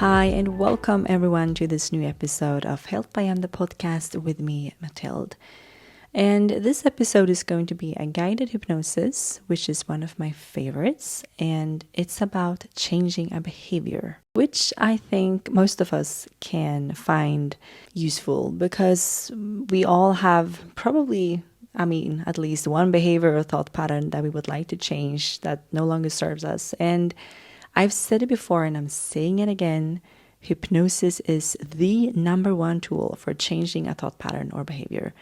Hi, and welcome everyone to this new episode of Health by M, the podcast with me, Matilde. And this episode is going to be a guided hypnosis, which is one of my favorites, and it's about changing a behavior, which I think most of us can find useful because we all have probably at least one behavior or thought pattern that we would like to change that no longer serves us. And I've said it before and I'm saying it again, hypnosis is the number one tool for changing a thought pattern or behavior.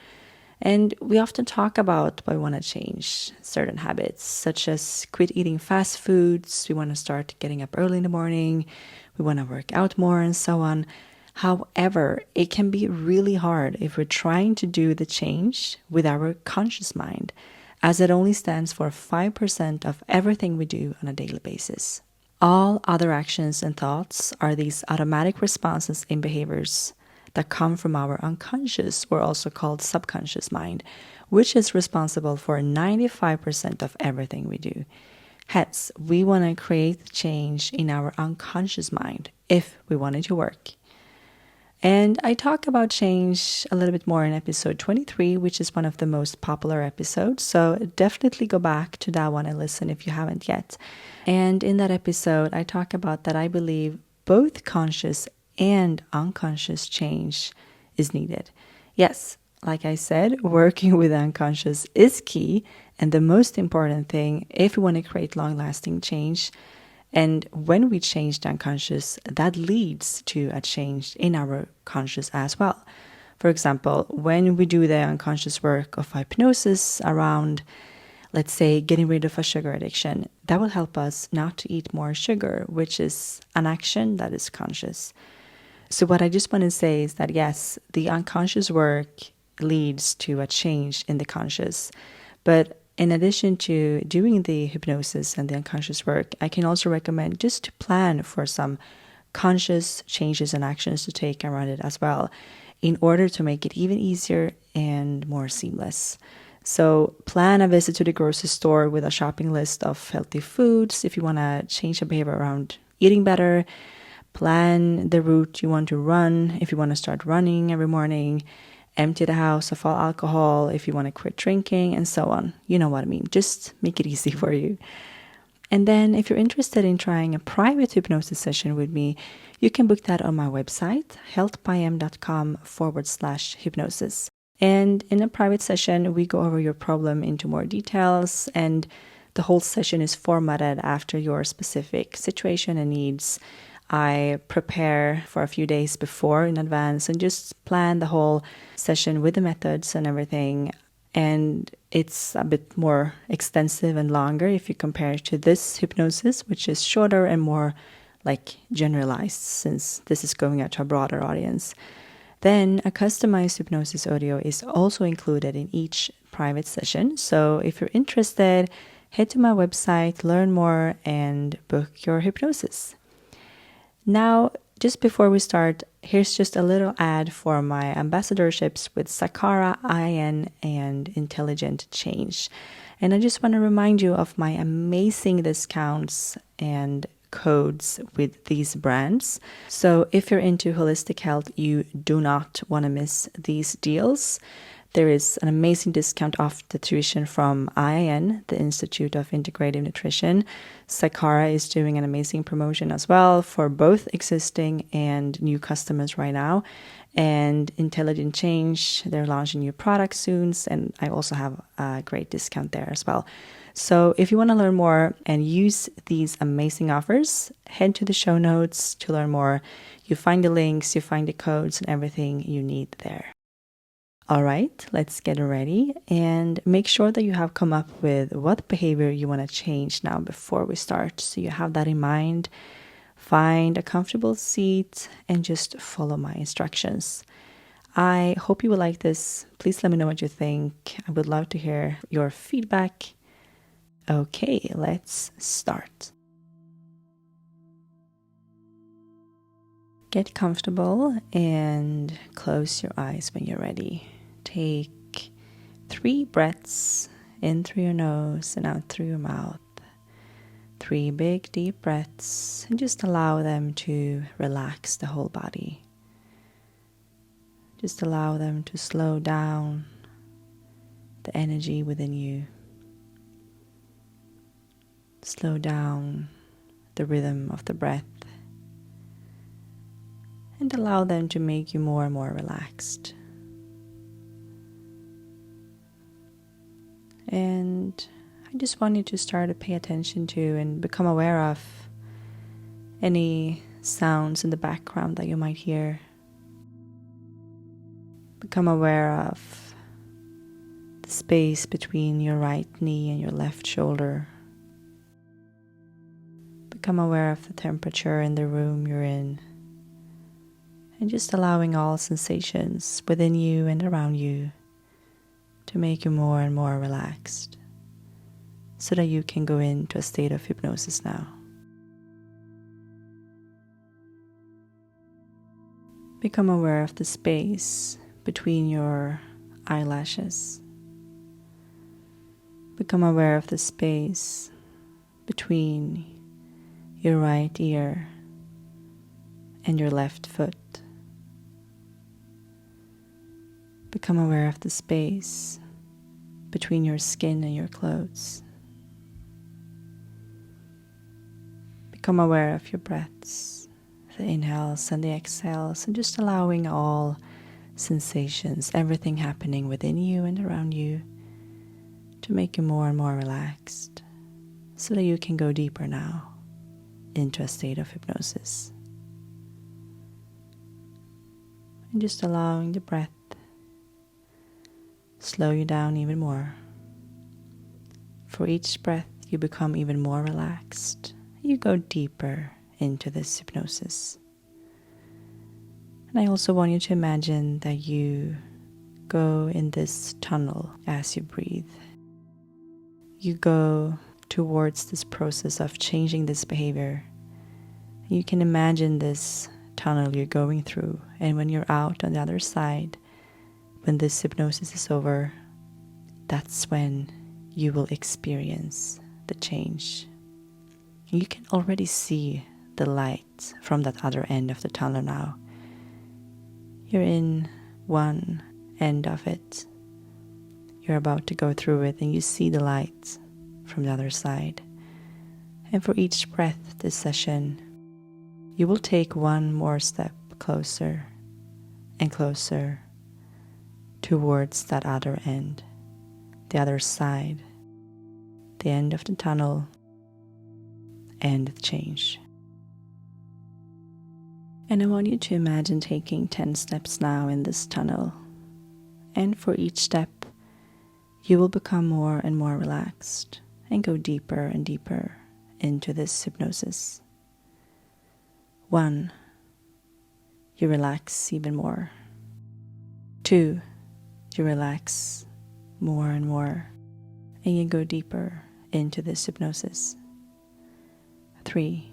And we often talk about why we want to change certain habits, such as quit eating fast foods, we want to start getting up early in the morning, we want to work out more, and so on. However, it can be really hard if we're trying to do the change with our conscious mind, as it only stands for 5% of everything we do on a daily basis. All other actions and thoughts are these automatic responses in behaviors that come from our unconscious, or also called subconscious mind, which is responsible for 95% of everything we do. Hence, we want to create change in our unconscious mind if we want it to work. And I talk about change a little bit more in episode 23, which is one of the most popular episodes. So definitely go back to that one and listen if you haven't yet. And in that episode, I talk about that I believe both conscious and unconscious change is needed. Yes, like I said, working with the unconscious is key and the most important thing if we want to create long-lasting change. And when we change the unconscious, that leads to a change in our conscious as well. For example, when we do the unconscious work of hypnosis around, let's say, getting rid of a sugar addiction, that will help us not to eat more sugar, which is an action that is conscious. So what I just want to say is that yes, the unconscious work leads to a change in the conscious, but in addition to doing the hypnosis and the unconscious work, I can also recommend just to plan for some conscious changes and actions to take around it as well, in order to make it even easier and more seamless. So plan a visit to the grocery store with a shopping list of healthy foods if you want to change your behavior around eating better. Plan the route you want to run if you want to start running every morning. Empty the house of all alcohol if you want to quit drinking, and so on. You know what I mean. Just make it easy for you. And then if you're interested in trying a private hypnosis session with me, you can book that on my website, healthbym.com/hypnosis. And in a private session, we go over your problem into more details, and the whole session is formatted after your specific situation and needs. I prepare for a few days before in advance and just plan the whole session with the methods and everything. And it's a bit more extensive and longer if you compare it to this hypnosis, which is shorter and more like generalized, since this is going out to a broader audience. Then a customized hypnosis audio is also included in each private session. So if you're interested, head to my website, learn more, and book your hypnosis. Now, just before we start, here's just a little ad for my ambassadorships with Sakara, IIN, and Intelligent Change. And I just want to remind you of my amazing discounts and codes with these brands. So if you're into holistic health, you do not want to miss these deals. There is an amazing discount off the tuition from IIN, the Institute of Integrative Nutrition. Sakara is doing an amazing promotion as well for both existing and new customers right now. And Intelligent Change, they're launching new products soon, and I also have a great discount there as well. So if you want to learn more and use these amazing offers, head to the show notes to learn more. You find the links, you find the codes, and everything you need there. All right, let's get ready and make sure that you have come up with what behavior you want to change now before we start. So you have that in mind. Find a comfortable seat and just follow my instructions. I hope you will like this. Please let me know what you think. I would love to hear your feedback. Okay, let's start. Get comfortable and close your eyes when you're ready. Take 3 breaths in through your nose and out through your mouth. 3 big deep breaths and just allow them to relax the whole body. Just allow them to slow down the energy within you. Slow down the rhythm of the breath and allow them to make you more and more relaxed. And I just want you to start to pay attention to and become aware of any sounds in the background that you might hear. Become aware of the space between your right knee and your left shoulder. Become aware of the temperature in the room you're in. And just allowing all sensations within you and around you to make you more and more relaxed, so that you can go into a state of hypnosis now. Become aware of the space between your eyelashes. Become aware of the space between your right ear and your left foot. Become aware of the space between your skin and your clothes. Become aware of your breaths, the inhales and the exhales, and just allowing all sensations, everything happening within you and around you, to make you more and more relaxed, so that you can go deeper now into a state of hypnosis. And just allowing the breath slow you down even more. For each breath, you become even more relaxed. You go deeper into this hypnosis. And I also want you to imagine that you go in this tunnel as you breathe. You go towards this process of changing this behavior. You can imagine this tunnel you're going through, and when you're out on the other side, when this hypnosis is over, that's when you will experience the change. You can already see the light from that other end of the tunnel now. You're in one end of it. You're about to go through it, and you see the light from the other side. And for each breath this session, you will take one more step closer and closer towards that other end, the other side, the end of the tunnel, and the change. And I want you to imagine taking 10 steps now in this tunnel. And for each step, you will become more and more relaxed and go deeper and deeper into this hypnosis. 1, you relax even more. 2, you relax more and more, and you go deeper into this hypnosis. 3,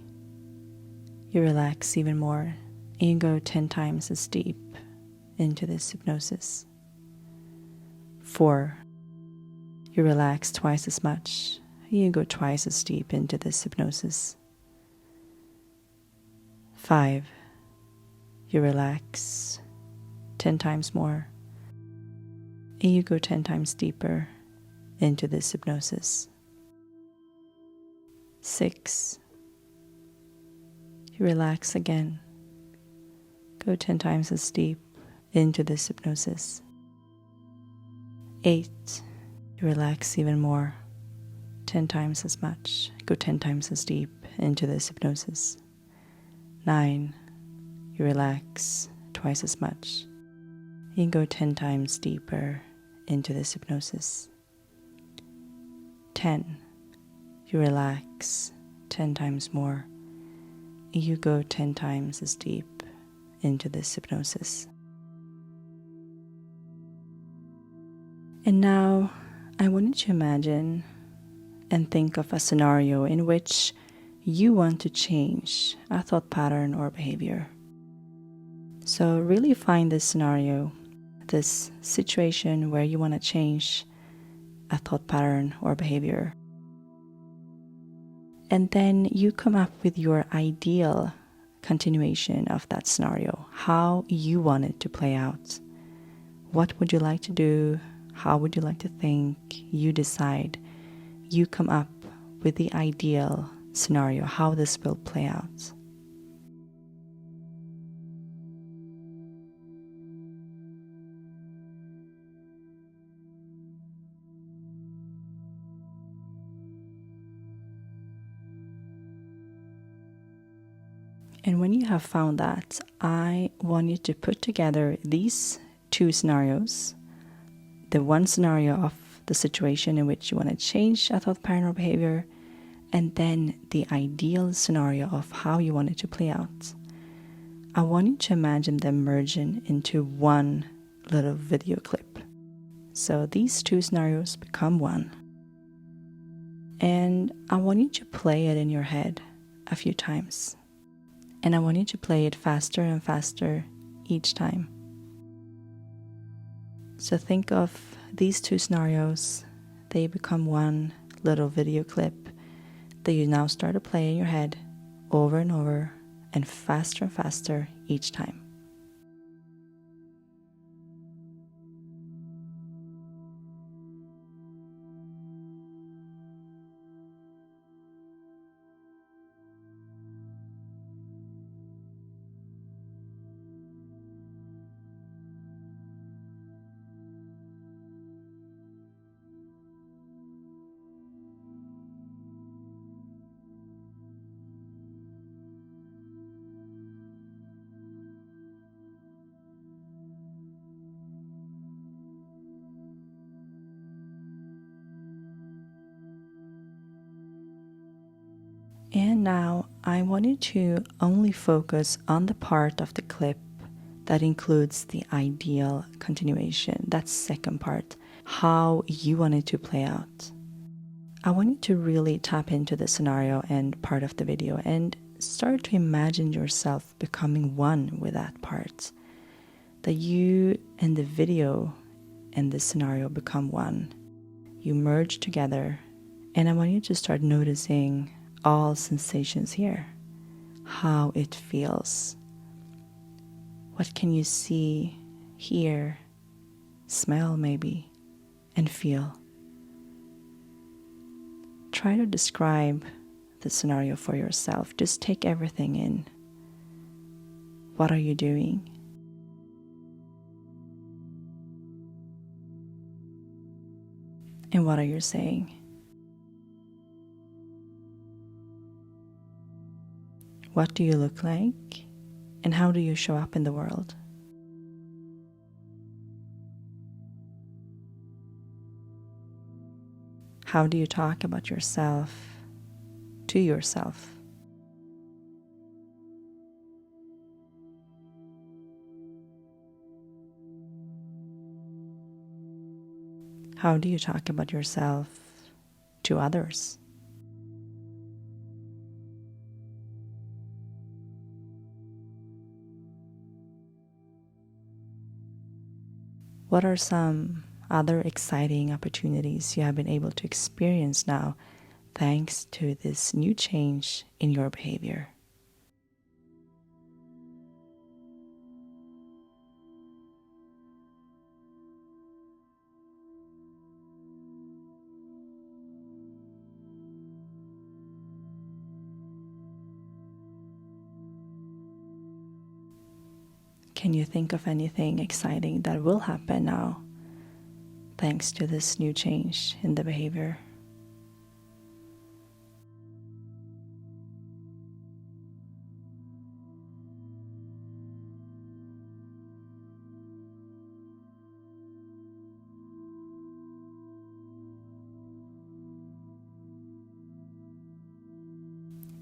you relax even more, and you go 10 times as deep into this hypnosis. 4, you relax twice as much, and you go twice as deep into this hypnosis. 5, you relax 10 times more, and you go 10 times deeper into this hypnosis. 6, you relax again, go 10 times as deep into this hypnosis. 8, you relax even more, 10 times as much, go 10 times as deep into this hypnosis. 9, you relax twice as much. You go 10 times deeper into this hypnosis. 10, you relax 10 times more. You go 10 times as deep into this hypnosis. And now I want you to imagine and think of a scenario in which you want to change a thought pattern or behavior. So really find this scenario, this situation where you want to change a thought pattern or behavior. And then you come up with your ideal continuation of that scenario, how you want it to play out. What would you like to do? How would you like to think? You decide. You come up with the ideal scenario, how this will play out. And when you have found that, I want you to put together these two scenarios. The one scenario of the situation in which you want to change a thought pattern or behavior, and then the ideal scenario of how you want it to play out. I want you to imagine them merging into one little video clip. So these two scenarios become one. And I want you to play it in your head a few times. And I want you to play it faster and faster each time. So think of these two scenarios. They become one little video clip that you now start to play in your head over and over and faster each time. And now I want you to only focus on the part of the clip that includes the ideal continuation, that second part, how you want it to play out. I want you to really tap into the scenario and part of the video and start to imagine yourself becoming one with that part. That you and the video and the scenario become one. You merge together, and I want you to start noticing all sensations here, how it feels. What can you see, hear, smell maybe, and feel? Try to describe the scenario for yourself. Just take everything in. What are you doing? And what are you saying? What do you look like? And how do you show up in the world? How do you talk about yourself to yourself? How do you talk about yourself to others? What are some other exciting opportunities you have been able to experience now thanks to this new change in your behavior? Can you think of anything exciting that will happen now thanks to this new change in the behavior?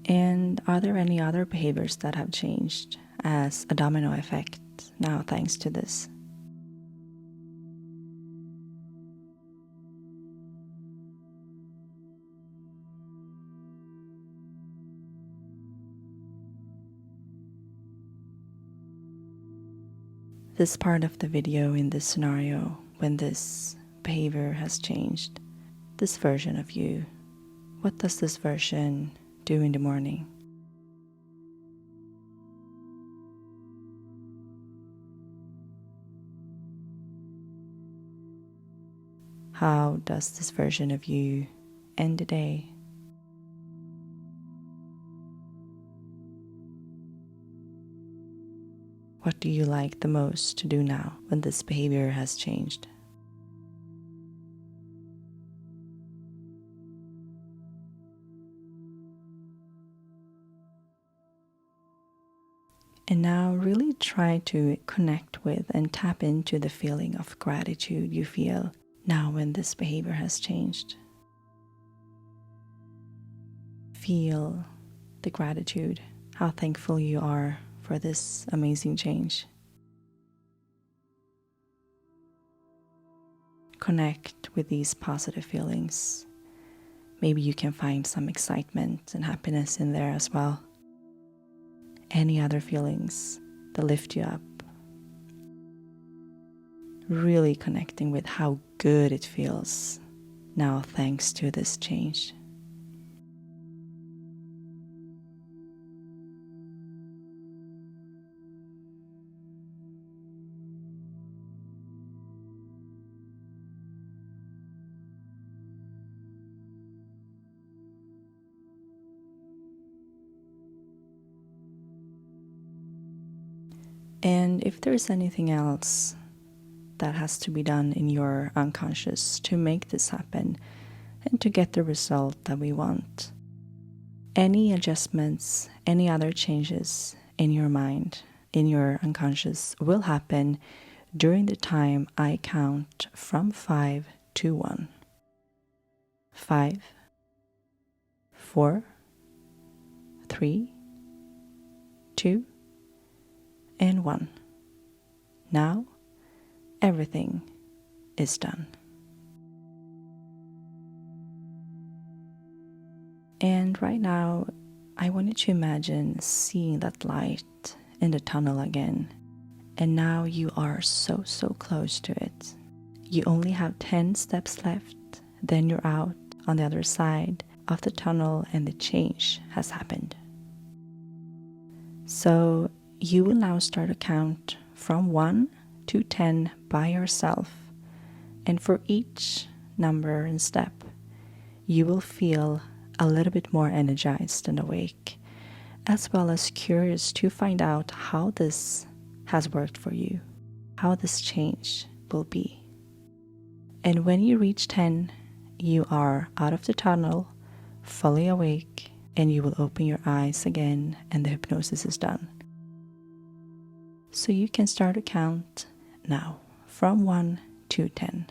And are there any other behaviors that have changed as a domino effect now thanks to this? This part of the video in this scenario, when this behavior has changed, this version of you, what does this version do in the morning? How does this version of you end the day? What do you like the most to do now when this behavior has changed? And now really try to connect with and tap into the feeling of gratitude you feel now when this behavior has changed. Feel the gratitude, how thankful you are for this amazing change. Connect with these positive feelings. Maybe you can find some excitement and happiness in there as well. Any other feelings that lift you up. Really connecting with how good it feels now thanks to this change. And if there's anything else that has to be done in your unconscious to make this happen and to get the result that we want, any adjustments, any other changes in your mind, in your unconscious will happen during the time I count from 5 to 1. 5, 4, 3, 2, and 1. Now, everything is done. And right now, I want you to imagine seeing that light in the tunnel again. And now you are so close to it. You only have 10 steps left, then you're out on the other side of the tunnel and the change has happened. So you will now start a count from 1 to 10 by yourself, and for each number and step you will feel a little bit more energized and awake, as well as curious to find out how this has worked for you, how this change will be. And when you reach 10, you are out of the tunnel, fully awake, and you will open your eyes again and the hypnosis is done. So you can start a count now from 1 to 10.